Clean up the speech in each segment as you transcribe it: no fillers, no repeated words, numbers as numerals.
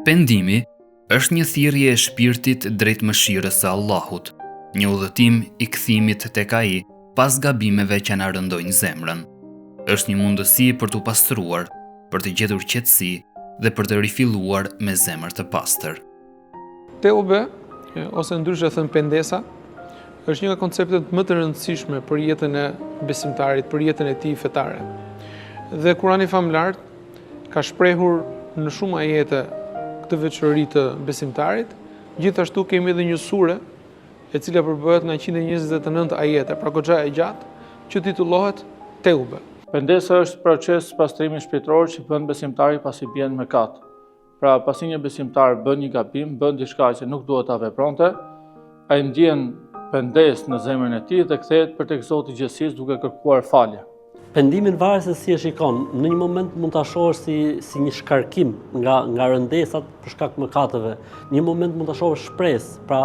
Pendimi është një thirrje e shpirtit drejt mëshirës së Allahut, një udhëtim i kthimit tek Ai pas gabimeve që na rëndojnë zemrën. Është një mundësi për t'u pastruar, për të gjetur qetësi dhe për të rifilluar me zemër të pastër. Teube, ose ndryshe thënë pendesa, është një nga konceptet më të rëndësishme për jetën e besimtarit, për jetën e tij fetare. Dhe Kurani famlar ka shprehur në shumë ajete këtë veçori të besimtarit. Gjithashtu kemi edhe një sure e cila përbëhet nga 129 ajete, pra goxha e gjatë, që titullohet Teube. Pendesa është proces pastrimi shpirtëror që bën besimtari pasi bjen në mëkat. Pra pasi një besimtar bën një gabim, bën diçka që nuk duhet ta vepronte, ai ndjen pendes në zemrën e tij dhe kthehet për tek Zoti i gjithësisë duke kërkuar falje. Pendimin varet se si e shikon. Në një moment mund ta shohësh si një shkarkim nga rëndesat për shkak të mëkateve. Në një moment mund ta shohësh shpresë, pra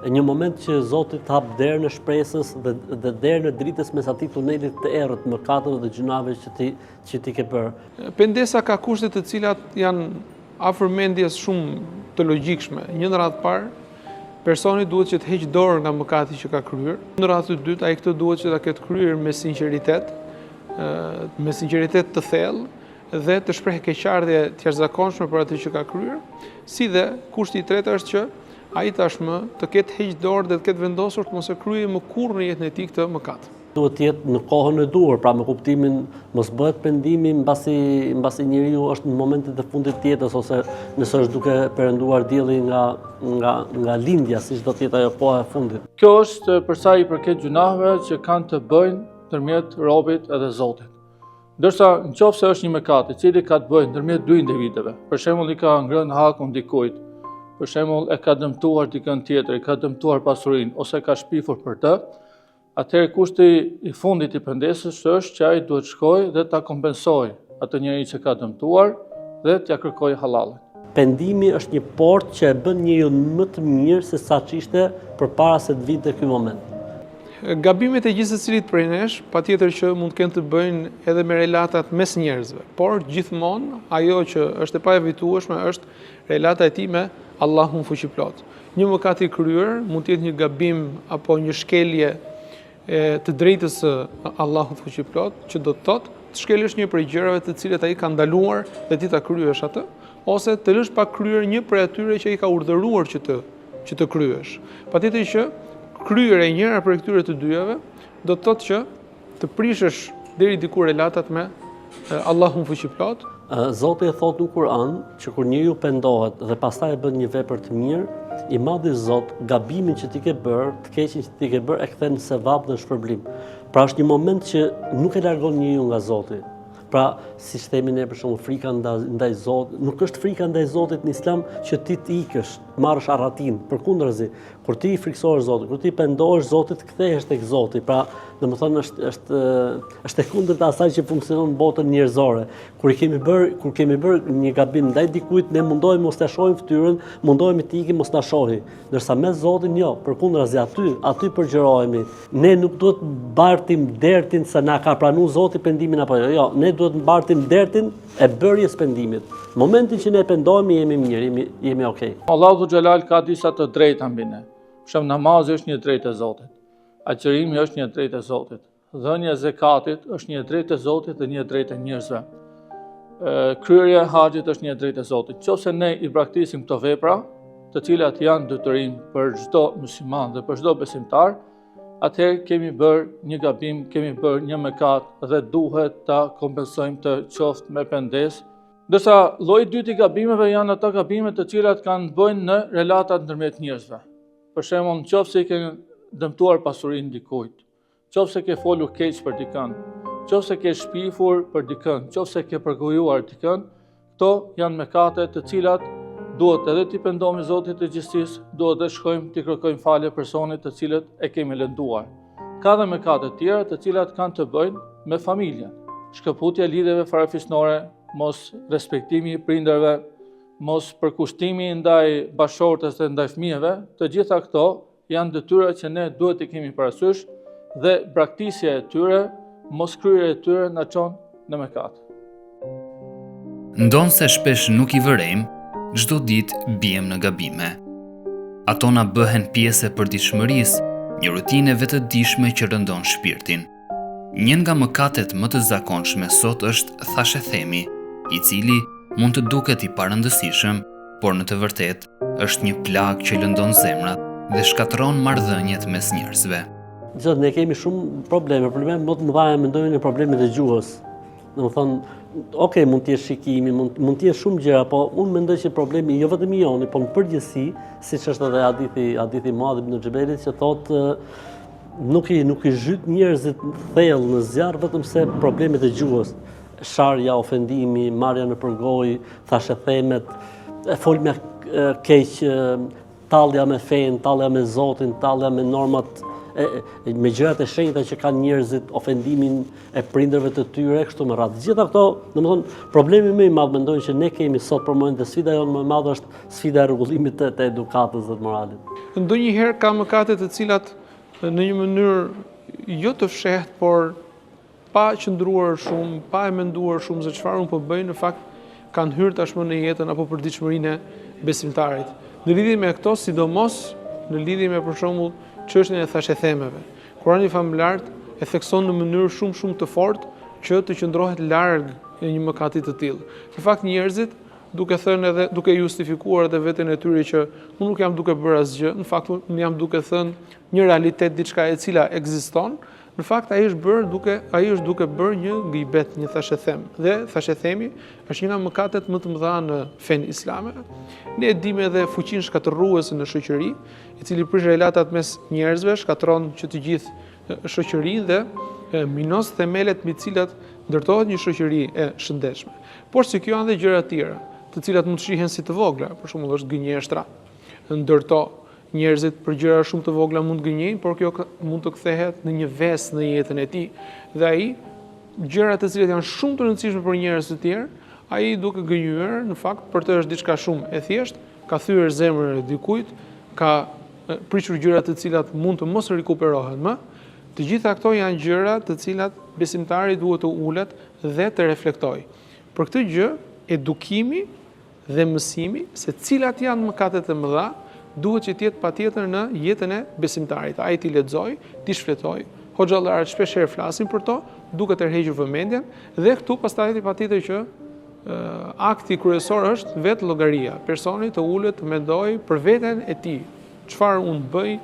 një moment që Zoti të hap derën e shpresës dhe derën e dritës mes atij tunelit të errët mëkateve dhe gjunave që ti ke bërë. Pendesa ka kushte të cilat janë afër mendjes shumë të logjikshme. Një në radhë parë, personi duhet që të heqë dorë nga mëkati që ka kryer. Në radhë të dytë, ai këtë duhet që ta ketë kryer me sinqeritet të thellë dhe të shpreh keqardhje të jashtëzakonshme për atë që ka kryer, si dhe kushti i tretë është që ai tashmë të ketë heqë dorë dhe të ketë vendosur të mos e kryejë më kurrë në jetën e tij këtë mëkat. Duhet të jetë në kohën e duhur, pra me kuptimin mos bëhet pendimi mbasi njeriu është në momentet e fundit të jetës ose nëse është duke perënduar dielli nga lindja, siç do të jetë ajo koha e fundit. Kjo është për sa i përket gjunaheve që kanë të bëjnë ndërmjet robit edhe Zotit. Ndërsa nëse është një mëkat i cili ka të bëjë ndërmjet dy individëve, për shembull i ka ngrënë hakun dikujt, për shembull e ka dëmtuar dikën tjetër, i ka dëmtuar pasurinë ose ka shpifur për të, atëherë kushti i fundit i pendesës është që ai duhet shkojë dhe ta kompensojë atë njeri që ka dëmtuar dhe t'ia kërkojë halallin. Pendimi është një portë që e bën njeriu më të mirë se sa ç'ishte përpara se të vinte ky moment. Gabimet e gjithë secilit prej nesh, patjetër që mund të kenë të bëjnë edhe me relatat mes njerëzve, por gjithmonë ajo që është e paevitueshme është relata e tij me Allahun fuqiplot. Një mëkat i kryer mund të jetë një gabim apo një shkelje të drejtës së Allahut fuqiplot, që do të thotë të shkelësh një prej gjërave të cilat ai ka ndaluar dhe ti ta kryesh atë, ose të lësh pa kryer një prej atyre që ai ka urdhëruar që të kryesh. Patjetër që kryerja e njëra prej këtyre të dyjave do të thotë që të prishësh deri diku relatat me Allahun fuqiplot. Zoti e thotë në Kur'an që kur njeriu pendohet dhe pastaj e bën një vepër të mirë, i madhi Zot gabimin që ti ke bërë, të keqin që ti ke bërë e kthen në sevap dhe shpërblim. Pra është një moment që nuk e largon njeriu nga Zoti. Pra, si themi ne për shembull, frika ndaj Zotit, nuk është frika ndaj Zotit në Islam që ti të ikësh, marrësh arratin, përkundrazi, kur ti i friksohesh Zotit, kur ti pendohesh Zotit, kthehesh tek Zoti. Pra, domethënë është e kundërta asaj që funksionon në botën njerëzore. Kur kemi bërë një gabim ndaj dikujt, ne mundohemi mos ta shohim fytyrën, mundohemi të ikim mos ta shohim. Ndërsa me Zotin jo, përkundrazi aty përgjërohemi. Ne nuk duhet bartim dertin se na ka pranuar Zoti pendimin apo jo. Jo, ne duhet mbartim dertin e bërjes pendimit. Momentin që ne pendohemi jemi mirë, jemi okay. Allahu Xhelal ka disa të drejta mbi ne. Për shembull, namazi është një drejtë e Zotit. Agjërimi është një drejtë e Zotit. Dhënia e zakatit është një drejtë e Zotit dhe një drejtë e njerëzve. Kryerja e haxhit është një drejtë e Zotit. Nëse ne i braktisim këto vepra, të cilat janë detyrim për çdo musliman dhe për çdo besimtar, atëherë kemi bërë një gabim, kemi bërë një mëkat dhe duhet ta kompensojmë të qoftë me pendesë. Ndërsa lloji i dytë i gabimeve janë ato gabime të cilat kanë të bëjnë në relatat ndërmjet njerëzve. Për shembull, nëse i ke dëmtuar pasurinë dikujt, nëse ke folur keq për dikën, nëse ke shpifur për dikën, nëse ke përgojuar dikën, këto janë mëkate të cilat duhet edhe t'i pendohemi Zotit të gjithësisë, duhet të shkojmë t'i kërkojmë falje personit të cilët e kemi lënduar. Ka dhe mëkate të tjera të cilat kanë të bëjnë me familjen. Shkëputja lidhjeve farafisnore, mos respektimi i prindërve, mos përkushtimi ndaj bashortës dhe ndaj fëmijëve, të gjitha këto janë detyra që ne duhet të kemi parasysh dhe braktisja e tyre, mos kryerja e tyre na çon në mëkat. Ndonse shpesh nuk i vërejmë, çdo ditë biem në gabime. Ato na bëhen pjesë e përditshmërisë, një rutinë e vetëdijshme që rëndon shpirtin. Një nga mëkatet më të zakonshme sot është thashethemi, i cili mund të duket i parëndësishëm, por në të vërtetë është një plagë që lëndon zemrat dhe shkatërron marrëdhëniet mes njerëzve. Gjithë ne kemi shumë probleme më të mëdha mendojnë në problemet e gjuhës. Domethënë, okay, mund të jetë shikimi, mund të jetë shumë gjëra, po unë mendoj që problemi jo vetëm i joni, po në përgjithësi, siç është edhe hadithi i madh ibn Xheberit që thotë nuk i zhyt njerëzit thellë në zjarr vetëm se problemet e gjuhës, sharja, ofendimi, marrja në përgojë, thashethemet, folja keq, tallja me fen, tallja me Zotin, tallja me normat, me gjërat e shenjta që kanë njerëzit, ofendimin e prindërve të tyre, kështu me radhë. Gjitha këto, domethënë, problemi më i madh mendoj që ne kemi sot për momentin dhe sfida jonë më e madhe është sfida e rregullimit të edukatës dhe të moralit. Ndonjëherë ka mëkate të cilat në një mënyrë jo të fshehtë, por pa qëndruar shumë, pa e menduar shumë se çfarë unë po bëj, në fakt kanë hyrë tashmë në jetën apo përditshmërinë e besimtarit. Në lidhje me këto, sidomos në lidhje me për shembull çështjen e thashethemeve. Kurani famulart e thekson në mënyrë shumë të fortë që të qëndrohet larg e një mëkati të tillë. Në fakt njerëzit duke thënë edhe duke justifikuar edhe veten e tyre që unë nuk jam duke bërë asgjë, në fakt unë jam duke thënë një realitet, diçka e cila ekziston, në fakt ai është duke bërë një gibet, një thashethem. Dhe thashethemi është një nga mëkatet më të mëdha në fen islame. Ne e dimë edhe fuqinë shkatërruese në shoqëri, i cili prish relatat mes njerëzve, shkatërron që të gjithë shoqërinë dhe minos themelet mbi të cilat ndërtohet një shoqëri e shëndetshme. Por si kjo janë dhe gjëra të tjera, të cilat mund të shihen si të vogla, për shembull është gënjeshtra, ndërto njerëzit për gjëra shumë të vogla mund gënjejnë, por kjo mund të kthehet në një vesë në jetën e tij. Dhe ai gjërat të cilat janë shumë të rëndësishme për njerëz të tjerë, ai duke gënjur, në fakt për të është diçka shumë e thjeshtë, ka thyer zemrën e dikujt, ka prishur gjëra të cilat mund të mos rikuperohen më. Të gjitha këto janë gjëra të cilat besimtari duhet të ulet dhe të reflektojë. Për këtë gjë, edukimi dhe mësimi se cilat janë mëkatet e mëdha duhet që të jetë patjetër në jetën e besimtarit. Ai ti lexoj, ti shfletoj. Hoxhallarët shpeshherë flasin për to, duke tërhequr vëmendjen dhe këtu pastaj patjetër që akti kryesor është vetë llogaria. Personi të ulet, të mendoj për veten e tij. Çfarë unë bëj?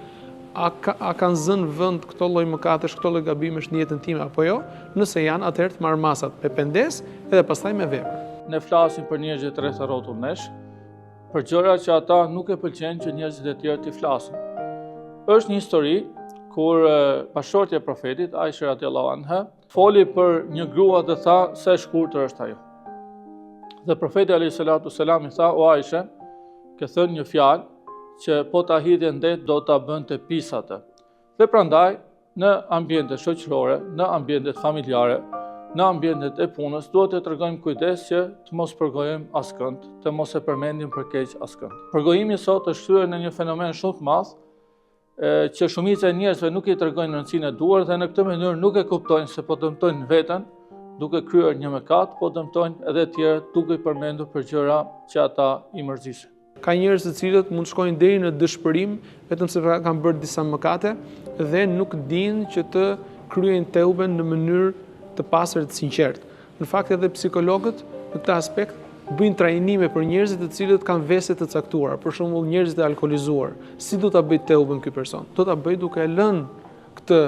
A kanë zënë vend këto lloj mëkatesh, këto lloj gabimesh në jetën time apo jo? Nëse janë, atëherë të marr masat me pendes edhe pastaj me vepër. Ne flasim për njerëzit të rreth rrotull nesh, për gjëra që ata nuk e pëlqejnë që njerëzit e tjerë t'i flasin. Është një histori kur bashortja e profetit, Aisha radhiyallahu anha, foli për një grua dhe tha se shkurtër është ajo. Dhe profeti alayhi salatu selam i tha: "O Aisha, ke thënë një fjalë që po ta hidhje ndet do ta bënte pisate." Dhe prandaj në ambientet shoqërore, në ambientet familjare, në ambientet e punës, duhet të tregojmë kujdes që të mos përgojmë askënd, të mos e përmendim për keq askënd. Përgojimi sot është thyer në një fenomen shumë të madh, që shumica e njerëzve nuk i tregojnë rëndësinë e duhur dhe në këtë mënyrë nuk e kuptojnë se po dëmtojnë veten duke kryer një mëkat, po dëmtojnë edhe të tjerë duke i përmendur për gjëra që ata i mërzisin. Ka njerëz të cilët mund shkojnë deri në dëshpërim vetëm se kanë bërë disa mëkate dhe nuk dinë që të kryejnë teuben në mënyrë të pastër të sinqertë. Në fakt edhe psikologët në këtë aspekt bëjnë trajnime për njerëzit të cilët kanë vese të caktuara, për shembull njerëzit e alkolizuar. Si do ta bëj teuben ky person? Do ta bëj duke lënë këtë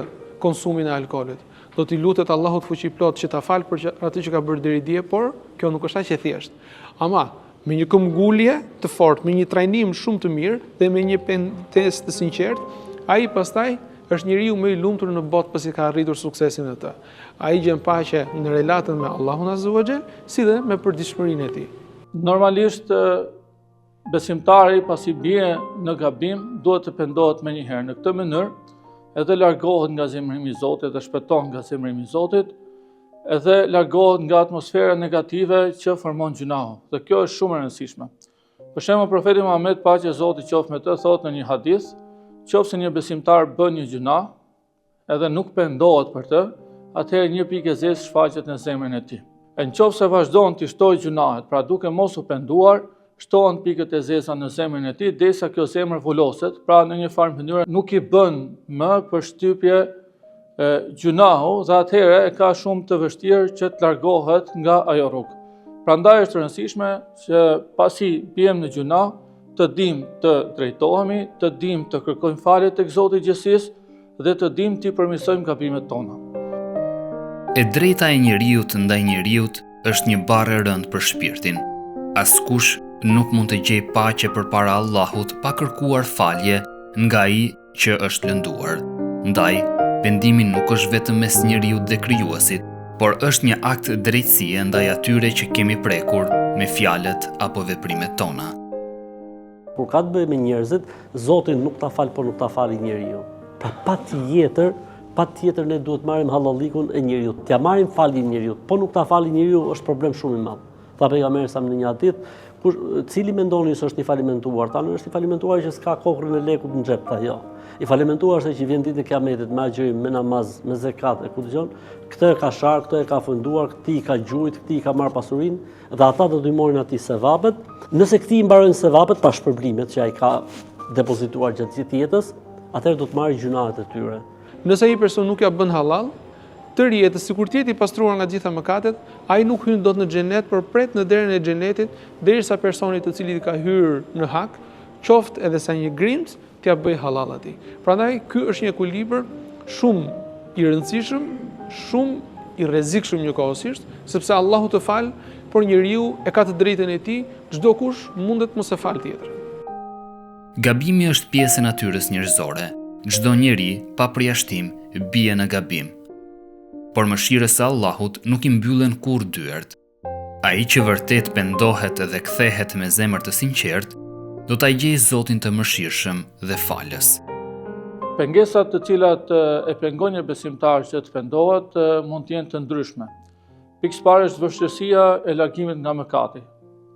konsumin e alkoolit. Do t'i lutet Allahut fuqiplot që ta falë për atë që ka bërë deri dje, por kjo nuk është aq e thjeshtë. Ama me një këmbgulje të fortë, me një trajnim shumë të mirë dhe me një pendes të sinqertë, ai pastaj është njeriu më i lumtur në botë pasi ka arritur suksesin e tij. Ai gjen paqe në relatën me Allahun Azza wa Jall, si dhe me përditshmërinë e tij. Normalisht besimtari pasi bie në gabim duhet të pendohet menjëherë. Në këtë mënyrë edhe largohet nga zemrimi i Zotit dhe shpëton nga zemrimi i Zotit, edhe largohet nga atmosfera negative që formon gjunahu. Dhe kjo është shumë e rëndësishme. Për shembull, profeti Muhammed, paqja e Zotit qoftë me të, thotë në një hadith: "Qofse një besimtar bën një gjuna, edhe nuk pendohet për të, atëherë një pikë e zezë shfaqet në zemrën e tij. E nëse vazhdon të shtojë gjunahet, pra duke mos u penduar, shtohen pikët e zeza në zemrën e tij, derisa kjo zemër vuloset, pra në një farë mënyrë nuk i bën më përshtypje gjunahu dhe atëherë e ka shumë të vështirë që të largohet nga ajo rrugë. Prandaj është e rëndësishme që pasi bijem në gjunah, të dim të drejtohemi, të dim të kërkojmë falje tek Zoti i gjithësisë dhe të dim të përmirësojmë gabimet tona. E drejta e njeriut ndaj njeriut është një barë e rëndë për shpirtin. Askush nuk mund të gjej paqe përpara Allahut pa kërkuar falje nga ai që është lënduar. Ndaj, pendimi nuk është vetëm mes njeriut dhe krijuesit, por është një akt drejtësie ndaj atyre që kemi prekur me fjalët apo veprimet tona. Kur ka të bëjë me njerëzit, Zoti nuk ta fal, por nuk ta fali njeriu. Pra patjetër ne duhet marrim hallallikun e njeriu. T'ja marrim falin njeriu, po nuk ta fali njeriu është problem shumë i madh. Tha pejgamberi sa në një hadith, cili mendoni se është i falimentuar? Tanë është i falimentuar që s'ka kokrën e lekut në xhep, jo. I falimentuar është që vjen ditë e Kiametit me agjërim, me namaz, me zekat e ku dëgjon, këtë e ka sharë, këtë e ka funduar, këti i ka gjujt, këti i ka marrë pasurinë dhe ata do t'i morin atij sevapet. Nëse këti i mbarojnë sevapet pa shpërblimet që ai ka depozituar gjatë gjithë jetës, atëherë do të marrë gjunahet e tyre. Nëse ai person nuk ja bën halal, tërë jetës, sikur të jetë i pastruar nga gjitha mëkatet, ai nuk hyn dot në xhenet, por pret në derën e xhenetit derisa personi i cili ka hyrë në hak, qoftë edhe sa një grimt, t'ja bëj halal atij. Prandaj ky është një ekuilibër shumë i rëndësishëm, shumë i rrezikshëm njëkohësisht, sepse Allahu të fal, por njeriu e ka të drejtën e tij, çdo kush mundet mos e fal tjetër. Gabimi është pjesë e natyrës njerëzore. Çdo njeri, pa përjashtim, bie në gabim. Por mëshirës së Allahut nuk i mbyllen kurrë dyert. Ai që vërtet pendohet dhe kthehet me zemër të sinqertë, do ta gjejë Zotin të mëshirshëm dhe falës. Pengesat të cilat e pengon një besimtar që të pendohet mund të jenë të ndryshme. Pikë parë është vështirësia e largimit nga mëkati.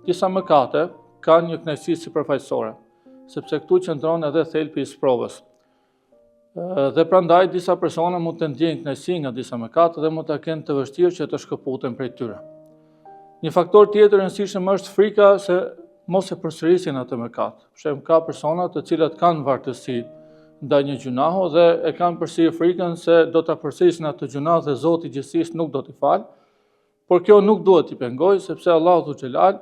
Disa mëkate kanë një kënaqësi sipërfaqësore, sepse këtu qëndron edhe thelbi i sprovës. Dhe prandaj disa persona mund të ndjejnë kënaqësi nga disa mëkate dhe mund ta kenë të vështirë që të shkëputen prej tyre. Një faktor tjetër i rëndësishëm është frika se mos e përsërisin atë mëkat. Për shembull, ka persona të cilat kanë vartësi ndaj një gjunahu dhe e kanë përsëri frikën se do ta përsërisin atë gjunah dhe Zoti i gjithësisë nuk do t'i falë. Por kjo nuk duhet t'i pengojë, sepse Allahu xhelal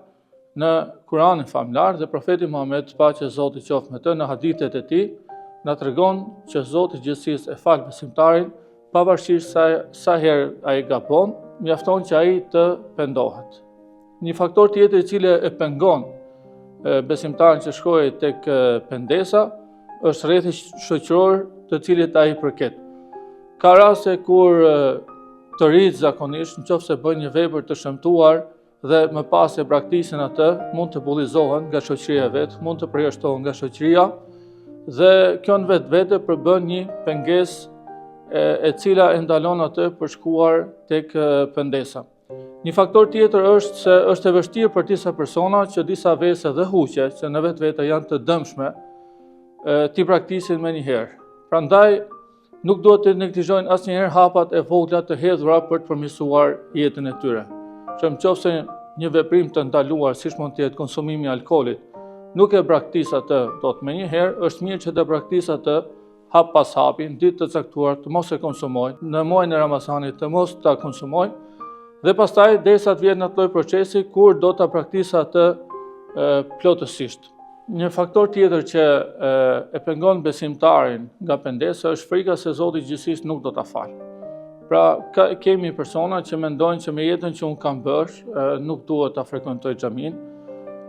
në Kur'anin famlar dhe profeti Muhammed, paqja e Zotit qoftë me të, në hadithet e tij na tregon që Zoti i gjithësisë e fal besimtarin pavarësisht sa herë ai gabon, mjafton që ai të pendohet. Një faktor tjetër i cili e pengon besimtarin që shkojë tek pendesa është rrethi shoqëror të cilit ai përket. Ka raste kur të rinjt zakonisht, nëse bëjnë një vepër të shëmtuar dhe më pas e praktisin atë, mund të bullizohen nga shoqëria e vet, mund të përjashtohen nga shoqëria dhe kjo në vetvete përbën një pengesë e cila e ndalon atë për shkuar tek pendesa. Një faktor tjetër është se është e vështirë për disa persona që disa vese dhe huqe që në vetvete janë të dëmshme t'i praktisin me njëherë. Prandaj nuk duhet të neglizhojnë asnjëherë hapat e vogla të hedhura për të përmirësuar jetën e tyre. Që nëse një veprim të ndaluar, siç mund të jetë konsumimi i alkoolit, nuk e praktis atë dot me njëherë, është mirë që të praktis atë hap pas hapi, në ditë të caktuar të mos e konsumoj, në muajin e Ramazanit të mos ta konsumoj, dhe pastaj derisa të vjen atë lloj procesi kur do ta praktisë atë plotësisht. Një faktor tjetër që e pengon besimtarin nga pendesa është frika se Zoti i gjithësisë nuk do ta falë. Pra kemi persona që mendojnë që me jetën që unë kam bërë, nuk duhet ta frekuentoj xhamin,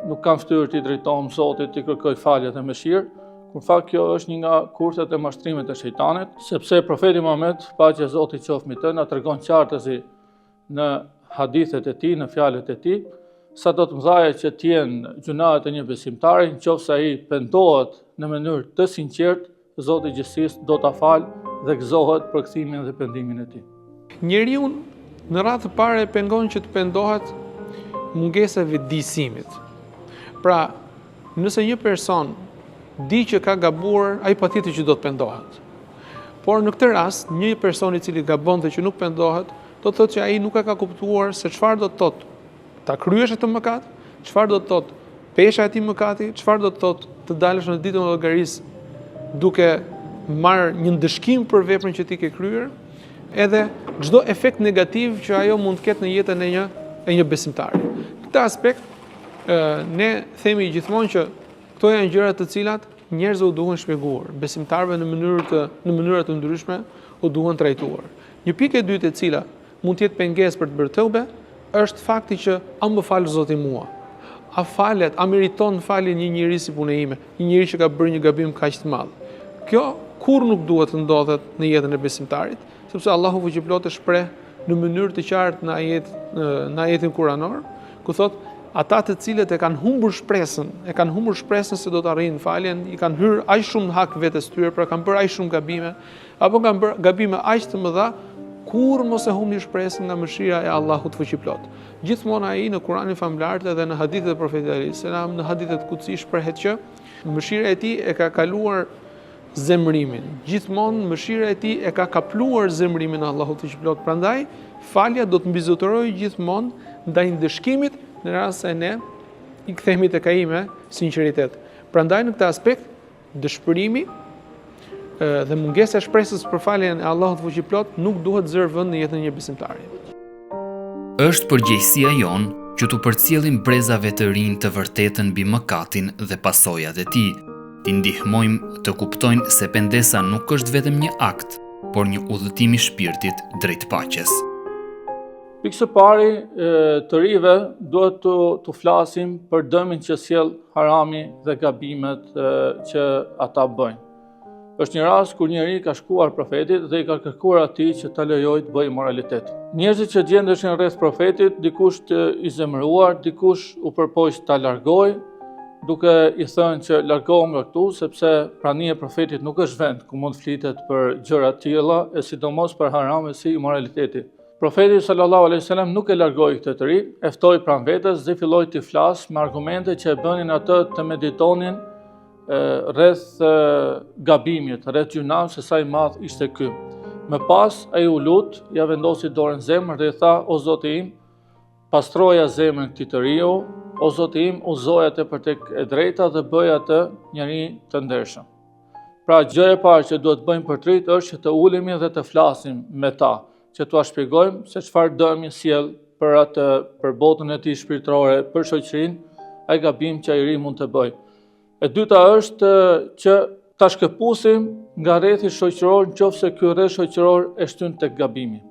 nuk kam ftyrë t'i drejtohem Zotit, t'i kërkoj falje dhe mëshirë, kur fakt kjo është një nga kurthet e mashtrimet e shejtanit, sepse profeti Muhammed, paqja e Zotit qoftë mbi të, na tregon qartësi në hadithet e tij, në fjalët e tij, sa do të mëdhaja që t'jenë gjunahet e një besimtari, nëse ai pendohet në mënyrë të sinqertë, Zoti i gjithësisë do ta falë dhe gëzohet për kthimin dhe pendimin e tij. Njeriu në radhë të parë e pengon që të pendohet mungesa e vetëdijsimit. Pra, nëse një person di që ka gabuar, ai patjetër që do të pendohet. Por në këtë rast, një person i cili gabon dhe që nuk pendohet, do të thotë që ai nuk e ka kuptuar se çfarë do të thotë ta kryesh atë mëkat, çfarë do të thotë pesha e tij mëkati, çfarë do të thotë të dalësh në ditën e llogarisë duke marrë një ndëshkim për veprën që ti ke kryer, edhe çdo efekt negativ që ajo mund të ketë në jetën e një besimtari. Në këtë aspekt, ne themi gjithmonë që këto janë gjëra të cilat njerëzve u duhen shpjeguar, besimtarëve në mënyra të ndryshme u duhen trajtuar. Një pikë e dytë e cila mund të jetë pengesë për të bërë tëube, është fakti që a më fal Zoti mua. A falet, a meriton faljen një njeri si puna ime, një njeri që ka bërë një gabim kaq të madh. Kjo kur nuk duhet të ndodhet në jetën e besimtarit, sepse Allahu fuqiplot e shpreh në mënyrë të qartë në ajetin kuranor, ku thot ata të cilët e kanë humbur shpresën se do të arrijnë faljen, i kanë hyrë aq shumë në hak vetes tyre, pra kanë bërë aq shumë gabime, apo kanë bërë gabime aq të mëdha, kur mos e humni shpresën nga mëshira e Allahut fuqiplot. Gjithmonë ai në Kuranin famlar dhe në hadithet e Profetit alayhis salam, në hadithet kutsi shprehet që mëshira e tij e ka kaluar zemrimin. Gjithmonë mëshira e tij e ka kapluar zemrimin e Allahut fuqiplot. Prandaj falja do të mbizotërojë gjithmonë ndaj ndëshkimit në rast se ne i kthehemi tek ai me sinqeritet. Prandaj në këtë aspekt dëshpërimi dhe mungesa e shpresës për faljen e Allahut fuqiplot nuk duhet zërë vend në jetën e një besimtari. Është përgjegjësia jon që tu përcjellim brezave të rinj të vërtetën mbi mëkatin dhe pasojat e tij. T'i ndihmojmë të kuptojnë se pendesa nuk është vetëm një akt, por një udhëtim i shpirtit drejt paqes. Pikë së pari, të rive duhet të flasim për dëmin që sjell harami dhe gabimet që ata bëjnë. Është një rast kur njeri ka shkuar profetit dhe i ka kërkuar atij që ta lejojë të bëjë moralitet. Njerëzit që gjendeshin rreth profetit, dikush i zemëruar, dikush u përpoq ta largojë, duke i thënë që largohu nga këtu, sepse prania e profetit nuk është vend ku mund flitet për gjëra të tilla, e sidomos për harame si immoraliteti. Profeti sallallahu alaihi wasallam nuk e largoi këtë të ri, e ftoi pranë vetes dhe filloi të flasë me argumente që e bënin atë të meditonin rreth gabimit, rreth gjunam se sa i madh ishte ky. Më pas ai u lut, ja vendosi dorën në zemër dhe i tha: "O Zoti im, pastroja zemrën këtij të riu, o Zoti im, udhzoja atë për tek e drejta dhe bëj atë njeri të ndershëm." Pra gjëja e parë që duhet bëjmë për trit është që të ulemi dhe të flasim me ta, që t'ua shpjegojmë se çfarë dëmi sjell për botën e tij shpirtërore, për shoqërinë, ai gabim që ai ri mund të bëjë. E dyta është që ta shkëpusim nga rrethi shoqëror nëse ky rreth shoqëror e shtyn tek gabimi.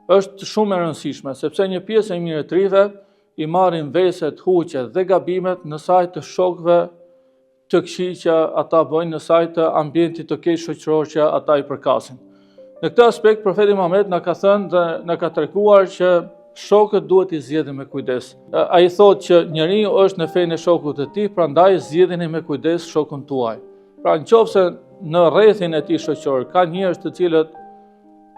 Është shumë e rëndësishme sepse një pjesë e mirë e rive i marrin veset, huqet dhe gabimet në sajt të shokëve të këqij që ata bëjnë, në sajt të ambientit të keq shoqëror që ata i përkasin. Në këtë aspekt profeti Muhammed na ka thënë dhe na ka treguar që shokët duhet i zgjedhim me kujdes. Ai thotë që njeriu është në fenë e shokut të tij, prandaj zgjedhini me kujdes shokun tuaj. Pra nëse në rrethin e tij shoqëror ka njerëz të cilët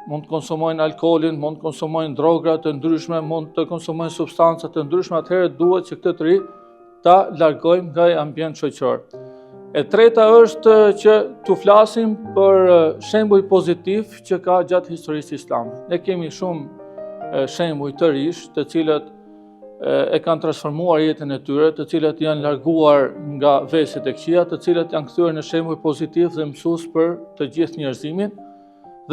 mund të konsumojnë alkoolin, mund të konsumojnë droga të ndryshme, mund të konsumojnë substanca të ndryshme, atëherë duhet që këtë të ri ta largojmë nga ambient shoqëror. E treta është që t'u flasim për shembuj pozitiv që ka gjatë historisë islame. Ne kemi shumë shembuj të rish, të cilët e kanë transformuar jetën e tyre, të cilët janë larguar nga veset e këqija, të cilët janë kthyer në shembuj pozitiv dhe mësues për të gjithë njerëzimin.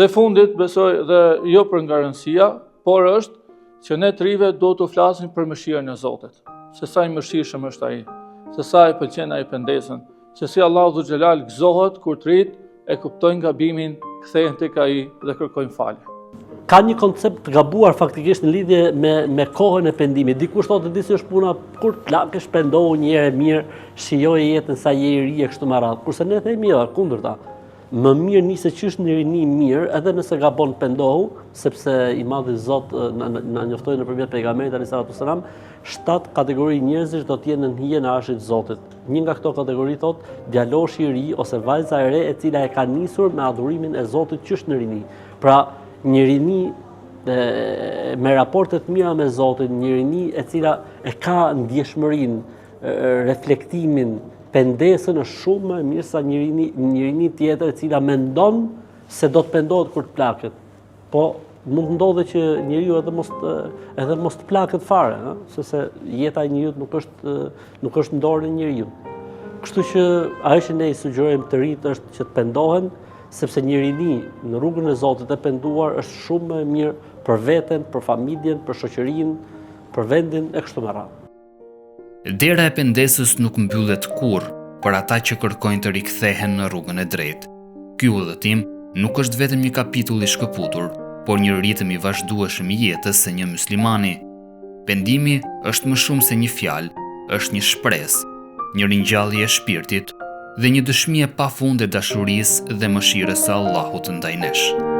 Dhe fundit, besoj dhe jo për nga rëndësia, por është që ne të rive do të flasim për mëshirën e Zotit. Se sa i mëshirshëm është ai, se sa i pëlqen ai pendesën, se si Allahu Dhu Xhelal gëzohet kur të rit e kuptojnë gabimin, kthehen tek ai dhe kërkojnë falje. Ka një koncept të gabuar faktikisht në lidhje me kohën e pendimit. Dikush thotë disi është puna kur të lakesh pendohu një herë mirë, shijoje jetën sa je i ri e kështu me radhë. Kurse ne themi jo, kundërta. Më mirë nisi qysh në rini mirë, edhe nëse gabon pendohu, sepse i madhi Zot na njoftoi nëpërmjet pejgamberit alayhis salam, 7 kategori njerëzish do të jenë në hijen e arshit të Zotit. Një nga këto kategori thotë djaloshi i ri ose vajza e re e cila e ka nisur me adhurimin e Zotit qysh në rini. Pra një rini me raportet mira me Zotin, një rini e cila e ka ndjeshmërinë, reflektimin, pendesën është shumë më mirë sa një rini tjetër e cila mendon se do të pendohet kur të plaket. Po mund të ndodhe që njeriu edhe mos të plaket fare, sepse jeta e njeriut nuk është në dorën e njeriut. Kështu që ajo që ne i sugjerojmë të rinjt është që të pendohen, sepse një rini në rrugën e Zotit e penduar është shumë më e mirë për veten, për familjen, për shoqërinë, për vendin e kështu me radhë. Dera e pendesës nuk mbyllet kurrë për ata që kërkojnë të rikthehen në rrugën e drejtë. Ky udhëtim nuk është vetëm një kapitull i shkëputur, por një ritëm i vazhdueshëm i jetës së një muslimani. Pendimi është më shumë se një fjalë, është një shpresë, një ringjallje e shpirtit dhe një dëshmi e pafundë e dashurisë dhe mëshirës së Allahut ndaj nesh.